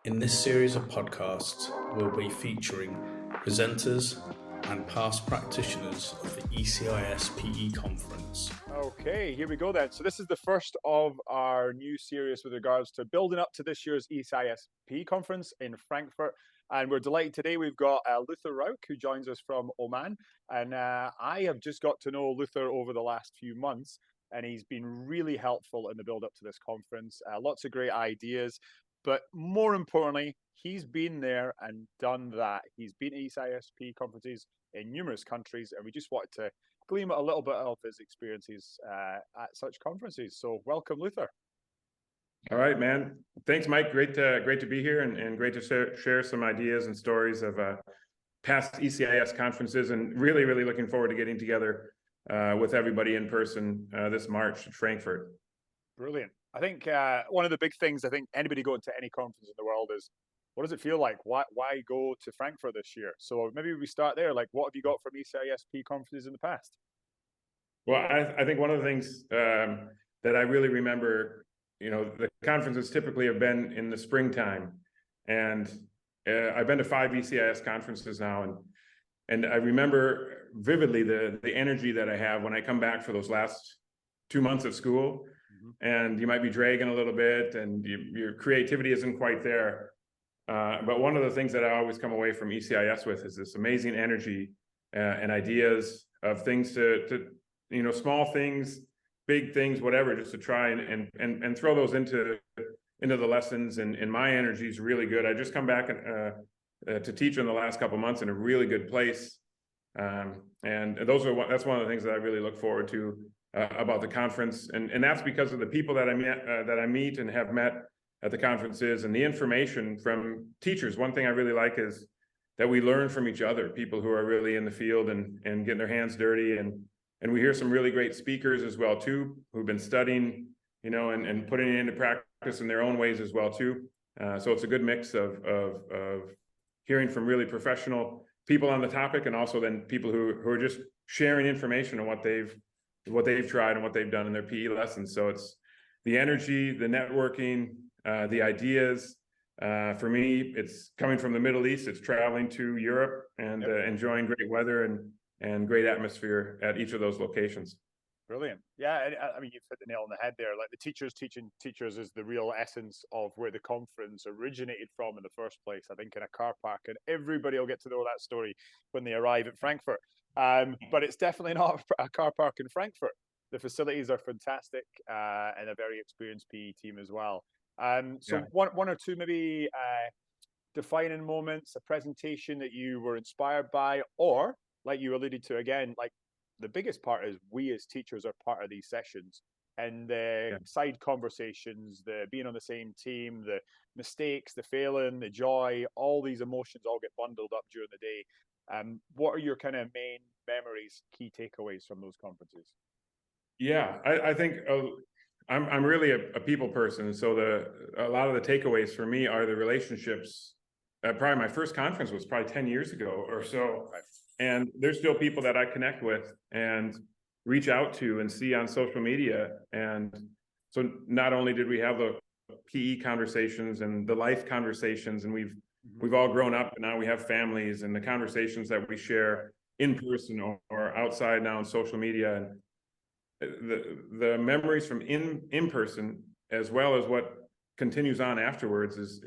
In this series of podcasts, we'll be featuring presenters and past practitioners of the ECIS PE conference. Okay, here we go then. So this is the first of our new series with regards to building up to this year's ECIS PE conference in Frankfurt. And we're delighted today. We've got Luther Rauk, who joins us from Oman. And I have just got to know Luther over the last few months, and he's been really helpful in the build up to this conference. Lots of great ideas. But more importantly, he's been there and done that. He's been at ECIS PE conferences in numerous countries, and we just wanted to glean a little bit of his experiences at such conferences. So welcome, Luther. All right, man. Thanks, Mike. Great to be here and great to share some ideas and stories of past ECIS conferences, and really looking forward to getting together with everybody in person this March in Frankfurt. Brilliant. I think one of the big things, I think anybody going to any conference in the world is, what does it feel like? Why go to Frankfurt this year? So maybe we start there. Like, what have you got from ECIS conferences in the past? Well, I think one of the things that I really remember, the conferences typically have been in the springtime, and I've been to 5 ECIS conferences now, and I remember vividly the energy that I have when I come back for those last 2 months of school. And you might be dragging a little bit, and your creativity isn't quite there. But one of the things that I always come away from ECIS with is this amazing energy and ideas of things to small things, big things, whatever, just to try and throw those into the lessons. And my energy is really good. I just come back to teach in the last couple of months in a really good place. And that's one of the things that I really look forward to about the conference, and that's because of the people that I meet and have met at the conferences, and the information from teachers. One thing I really like is that we learn from each other, people who are really in the field and getting their hands dirty, and we hear some really great speakers as well too, who've been studying, and putting it into practice in their own ways as well too. So it's a good mix of hearing from really professional people on the topic, and also then people who are just sharing information on what they've tried and what they've done in their PE lessons. So it's the energy, the networking, the ideas. For me, it's coming from the Middle East. It's traveling to Europe and enjoying great weather and great atmosphere at each of those locations. Brilliant. Yeah, I mean, you've hit the nail on the head there. Like, the teachers teaching teachers is the real essence of where the conference originated from in the first place, I think, in a car park. And everybody will get to know that story when they arrive at Frankfurt. But it's definitely not a car park in Frankfurt. The facilities are fantastic, and a very experienced PE team as well. One or two maybe defining moments, a presentation that you were inspired by, or like you alluded to again, like the biggest part is we as teachers are part of these sessions, and the side conversations, the being on the same team, the mistakes, the failing, the joy, all these emotions all get bundled up during the day. What are your kind of main memories, key takeaways from those conferences? Yeah, I think I'm really a people person. So a lot of the takeaways for me are the relationships. Probably my first conference was probably 10 years ago or so. Right. And there's still people that I connect with and reach out to and see on social media. And so not only did we have the PE conversations and the life conversations, and we've all grown up, and now we have families, and the conversations that we share in person or outside now on social media, and the memories from in person, as well as what continues on afterwards, is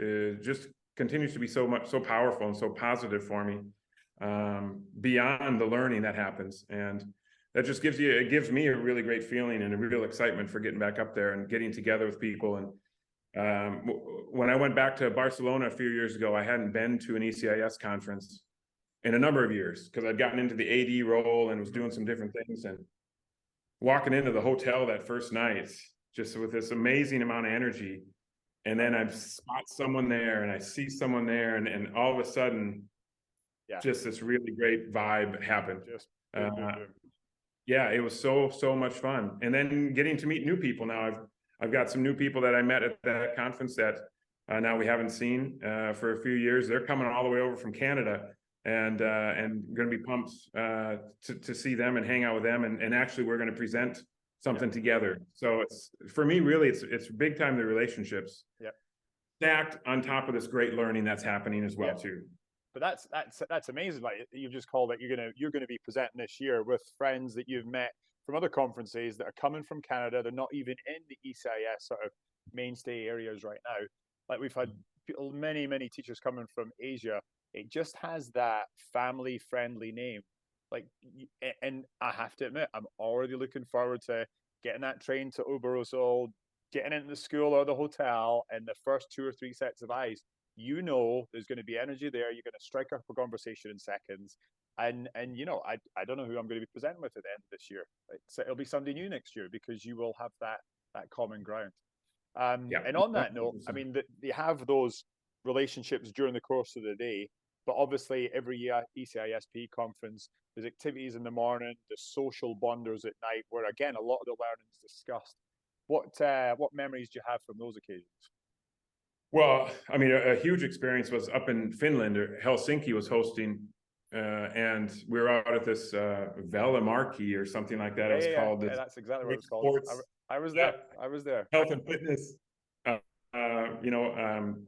just continues to be so powerful and so positive for me, beyond the learning that happens. And that just gives me a really great feeling and a real excitement for getting back up there and getting together with people. And when I went back to Barcelona a few years ago, I hadn't been to an ECIS conference in a number of years, because I'd gotten into the AD role and was doing some different things. And walking into the hotel that first night, just with this amazing amount of energy, and then I spot someone there, and I see someone there, and all of a sudden, just this really great vibe happened. Yeah, it was so much fun. And then getting to meet new people. Now I've got some new people that I met at that conference that now we haven't seen for a few years. They're coming all the way over from Canada, and going to be pumped to see them and hang out with them. And actually, we're going to present something together. So it's, for me, really, it's big time, the relationships. stacked on top of this great learning that's happening as well too. But that's amazing. Like you've just called it, you're gonna be presenting this year with friends that you've met from other conferences that are coming from Canada. They're not even in the ECIS sort of mainstay areas right now. Like we've had people, many teachers coming from Asia. It just has that family friendly name. Like, and I have to admit, I'm already looking forward to getting that train to Oberosol, getting into the school or the hotel, and the first 2 or 3 sets of eyes. You know, there's going to be energy there. You're going to strike up a conversation in seconds, and you know, I don't know who I'm going to be presenting with at the end of this year. It'll be somebody new next year because you will have that common ground. And on that note, I mean, they have those relationships during the course of the day, but obviously every year ECISP conference, there's activities in the morning, there's social bonders at night, where again a lot of the learning is discussed. What memories do you have from those occasions? Well, I mean, a huge experience was up in Finland. Helsinki was hosting, and we were out at this Velamarki or something like that. Called. Yeah, that's exactly what it was called. I was there. I was there. Health and fitness,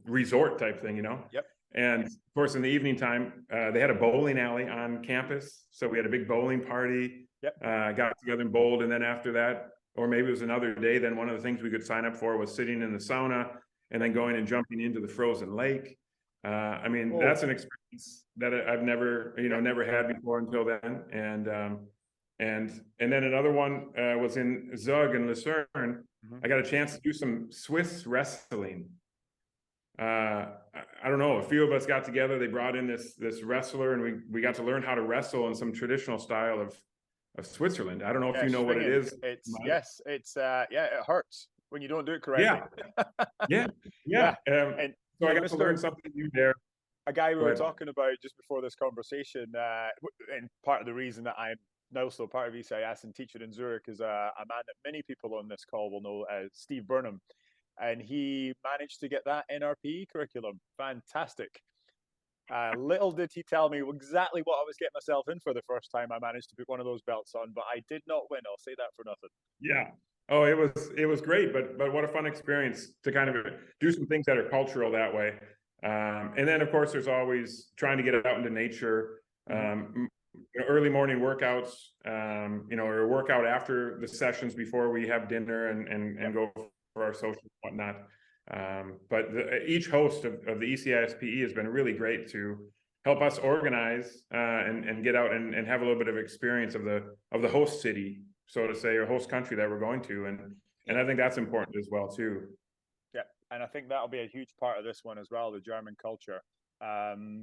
resort type thing, Yep. And of course, in the evening time, they had a bowling alley on campus, so we had a big bowling party. Yep. Got together and bowled, and then after that, or maybe it was another day, then one of the things we could sign up for was sitting in the sauna and then going and jumping into the frozen lake. I mean, that's an experience that I've never, never had before until then. And then another one was in Zug in Lucerne. Mm-hmm. I got a chance to do some Swiss wrestling. I don't know, a few of us got together. They brought in this wrestler, and we got to learn how to wrestle in some traditional style of Switzerland. I don't know if you know what it is. It hurts when you don't do it correctly. Yeah. And so I got to learn something new there. A guy we were talking about just before this conversation, and part of the reason that I'm now still part of ECIS and teaching in Zurich is a man that many people on this call will know, Steve Burnham. And he managed to get that in our PE curriculum. Fantastic. Little did he tell me exactly what I was getting myself in for the first time I managed to put one of those belts on, but I did not win. I'll say that for nothing. Yeah. Oh, it was great, but what a fun experience to kind of do some things that are cultural that way. And then of course there's always trying to get it out into nature. Early morning workouts, or a workout after the sessions before we have dinner and go for our social and whatnot. But each host of the ECISPE has been really great to help us organize and get out and have a little bit of experience of the host city, so to say, or host country that we're going to, and I think that's important as well too. Yeah, and I think that'll be a huge part of this one as well, the German culture.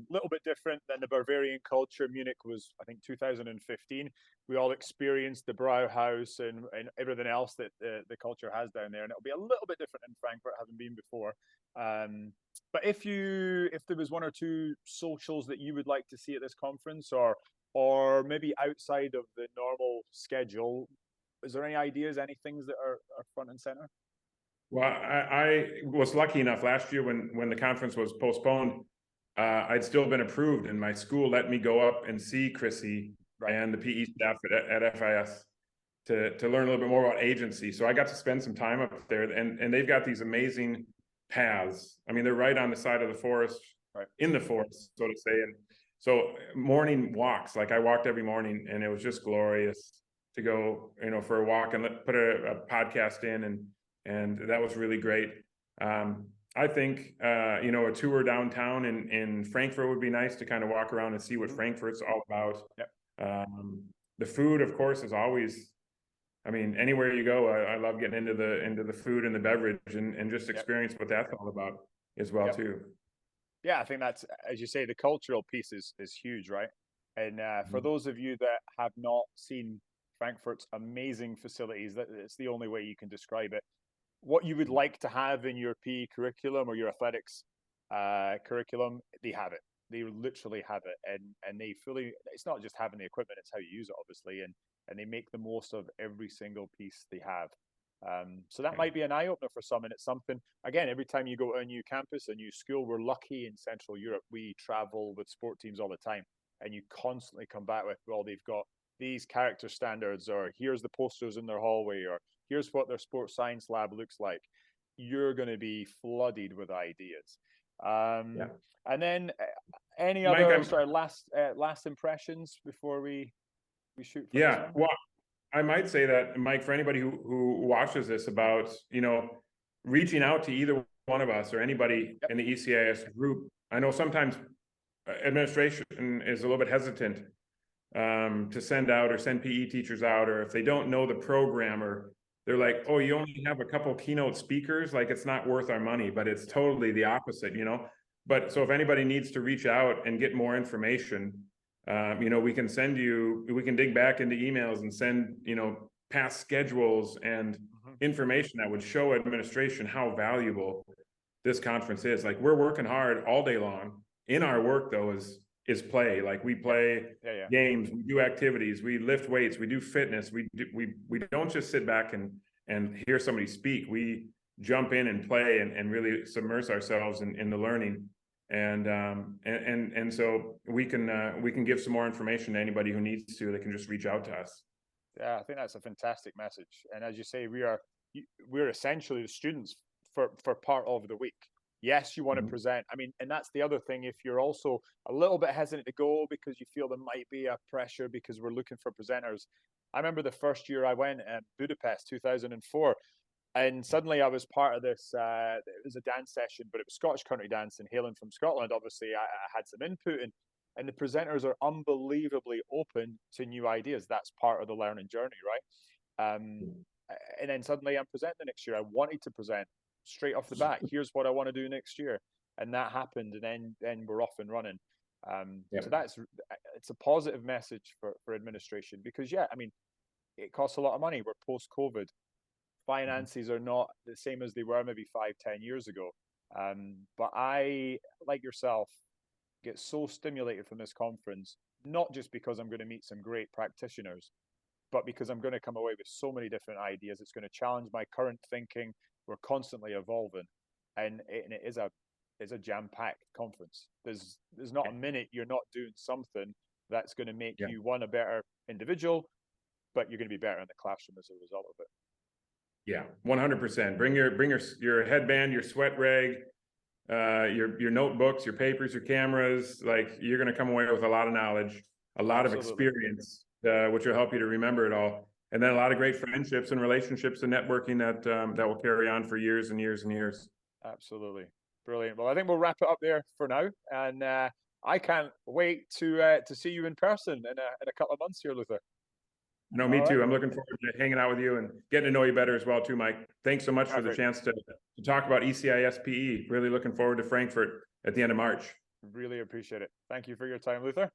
Little bit different than the Bavarian culture. Munich was, I think, 2015. We all experienced the Brauhaus and everything else that the culture has down there, and it'll be a little bit different in Frankfurt, having been before. But if there was 1 or 2 socials that you would like to see at this conference, or maybe outside of the normal schedule, is there any ideas, any things that are front and center? Well, I was lucky enough last year when the conference was postponed. I'd still been approved, and my school let me go up and see Chrissy and the PE staff at FIS to learn a little bit more about agency. So I got to spend some time up there, and they've got these amazing paths. I mean, they're right on the side of the forest, in the forest, so to say. And so morning walks, like I walked every morning, and it was just glorious to go, for a walk and put a podcast in, and that was really great. I think, a tour downtown in Frankfurt would be nice to kind of walk around and see what Frankfurt's all about. Yep. The food, of course, is always, I mean, anywhere you go, I love getting into the food and the beverage and just experience what that's all about as well, too. Yeah, I think that's, as you say, the cultural piece is huge, right? And for those of you that have not seen Frankfurt's amazing facilities, it's the only way you can describe it. What you would like to have in your PE curriculum or your athletics curriculum, they have it. They literally have it, and they fully. It's not just having the equipment; it's how you use it, obviously, and they make the most of every single piece they have. So that might be an eye opener for some, and it's something. Again, every time you go to a new campus, a new school, we're lucky in Central Europe. We travel with sport teams all the time, and you constantly come back with, well, they've got these character standards, or here's the posters in their hallway, or here's what their sports science lab looks like. you're going to be flooded with ideas. Yeah. And then any Mike, other sort of last impressions before we shoot for this yeah, one? well, I might say that, Mike, for anybody who watches this, about, you know, reaching out to either one of us or anybody in the ECIS group. I know sometimes administration is a little bit hesitant to send PE teachers out, or if they don't know the program, or they're like, oh, you only have a couple keynote speakers, like it's not worth our money. But it's totally the opposite, you know. But so if anybody needs to reach out and get more information, you know, we can dig back into emails and send, you know, past schedules and information that would show administration how valuable this conference is. Like, we're working hard all day long. In our work, though, is play. Like, we play games, we do activities, we lift weights, we do fitness. We don't just sit back and hear somebody speak. We jump in and play and really submerge ourselves in the learning. And so we can give some more information to anybody who needs to. They can just reach out to us. Yeah, I think that's a fantastic message. And as you say, we're essentially the students for part of the week. Yes, you want to present. I mean, and that's the other thing. If you're also a little bit hesitant to go because you feel there might be a pressure because we're looking for presenters. I remember the first year I went in Budapest, 2004, and suddenly I was part of this. It was a dance session, but it was Scottish country dance, and hailing from Scotland, obviously, I had some input, and the presenters are unbelievably open to new ideas. That's part of the learning journey, right? And then suddenly I'm presenting the next year. I wanted to present straight off the bat. Here's what I want to do next year, and that happened, and then we're off and running. So it's a positive message for administration, because I mean, it costs a lot of money. We're post-COVID. Finances are not the same as they were maybe 5-10 years ago. But I, like yourself, get so stimulated from this conference, not just because I'm going to meet some great practitioners, but because I'm going to come away with so many different ideas. It's going to challenge my current thinking. We're constantly evolving, and it is a jam-packed conference. There's not a minute you're not doing something that's going to make you, one, a better individual, but you're going to be better in the classroom as a result of it. Yeah, 100%. Bring your headband, your sweat rag, your notebooks, your papers, your cameras. Like, you're going to come away with a lot of knowledge, a lot of experience, which will help you to remember it all. And then a lot of great friendships and relationships and networking that will carry on for years and years and years. Absolutely. Brilliant. Well, I think we'll wrap it up there for now. And I can't wait to see you in person in a couple of months here, Luther. No, me too. I'm looking forward to hanging out with you and getting to know you better as well too, Mike. Thanks so much for the chance to talk about ECIS PE. Really looking forward to Frankfurt at the end of March. Really appreciate it. Thank you for your time, Luther.